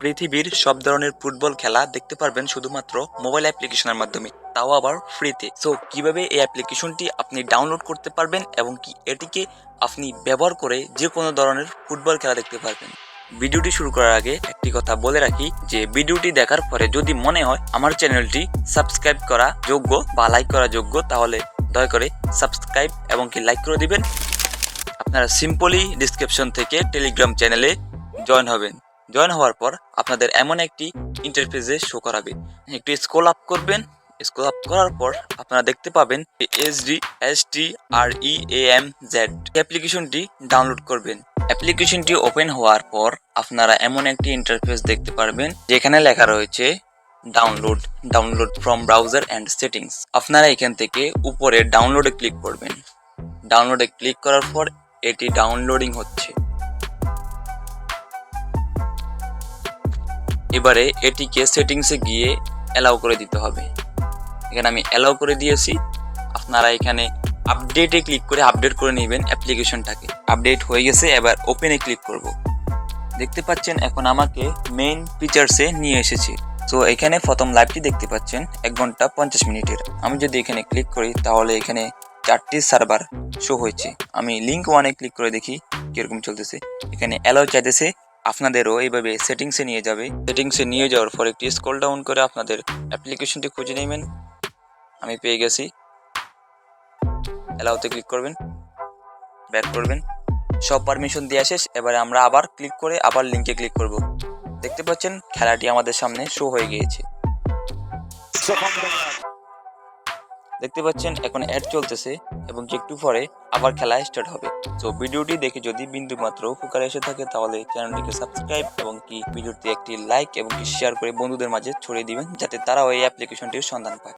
পৃথিবীর সব ধরনের ফুটবল খেলা দেখতে পারবেন শুধুমাত্র মোবাইল অ্যাপ্লিকেশনের মাধ্যমে, তাও আবার ফ্রিতে। সো কিভাবে এই অ্যাপ্লিকেশনটি আপনি ডাউনলোড করতে পারবেন এবং কি এটিকে আপনি ব্যবহার করে যে কোনো ধরনের ফুটবল খেলা দেখতে পারবেন। ভিডিওটি শুরু করার আগে একটি কথা বলে রাখি যে ভিডিওটি দেখার পরে যদি মনে হয় আমার চ্যানেলটি সাবস্ক্রাইব করা যোগ্য বা লাইক করা যোগ্য, তাহলে দয়া করে সাবস্ক্রাইব এবং কি লাইক করে দিবেন। আপনারা সিম্পলি ডিসক্রিপশন থেকে টেলিগ্রাম চ্যানেলে জয়েন হবেন। জয়েন হওয়ার পর আপনাদের এমন একটি ইন্টারফেসে শো করাবে, একটু স্ক্রল আপ করবেন। স্ক্রল আপ করার পর আপনারা দেখতে পাবেন SDSTREAMZ অ্যাপ্লিকেশনটি ডাউনলোড করবেন। অ্যাপ্লিকেশনটি ওপেন হওয়ার পর আপনারা এমন একটি ইন্টারফেস দেখতে পারবেন যেখানে লেখা রয়েছে download from browser and settings. আপনারা এখান থেকে উপরে ডাউনলোডে ক্লিক করবেন। ডাউনলোডে ক্লিক করার পর এটি ডাউনলোডিং হচ্ছে। এবারে এটিকে সেটিংসে গিয়ে অ্যালাউ করে দিতে হবে। এখানে আমি অ্যালাউ করে দিয়েছি। আপনারা এখানে আপডেটে ক্লিক করে আপডেট করে নেবেন অ্যাপ্লিকেশনটাকে। আপডেট হয়ে গেছে, এবার ওপেনে ক্লিক করব। দেখতে পাচ্ছেন এখন আমাকে মেইন ফিচার্সে নিয়ে এসেছে। তো এখানে প্রথম লাইভটি দেখতে পাচ্ছেন 1 ঘন্টা 50 মিনিটের। আমি যদি এখানে ক্লিক করি তাহলে এখানে 4টি সার্ভার শো হয়েছে। আমি লিঙ্ক 1-এ ক্লিক করে দেখি কিরকম চলতেছে। এখানে অ্যালাউ চাইতেছে, আপনাদেরও এইভাবে সেটিংসে নিয়ে যাবে। সেটিংসে নিয়ে যাওয়ার পর একটি স্ক্রল ডাউন করে আপনাদের অ্যাপ্লিকেশনটি খুঁজে নেবেন। আমি পেয়ে গেছি। অ্যালাউতে ক্লিক করবেন, ব্যাক করবেন। সব পারমিশন দেওয়া শেষ। এবারে আমরা আবার ক্লিক করে আবার লিঙ্কে ক্লিক করব। দেখতে পাচ্ছেন খেলাটি আমাদের সামনে শো হয়ে গিয়েছে। দেখতে পাচ্ছেন এখন অ্যাড চলতেছে এবং একটু পরে আবার খেলা স্টার্ট হবে। তো ভিডিওটি দেখে যদি বিন্দু মাত্র উপকার এসে থাকে তাহলে চ্যানেলটিকে সাবস্ক্রাইব এবং কি ভিডিওটি একটি লাইক এবং কি শেয়ার করে বন্ধুদের মাঝে ছড়িয়ে দিবেন, যাতে তারাও এই অ্যাপ্লিকেশনটির সন্ধান পায়।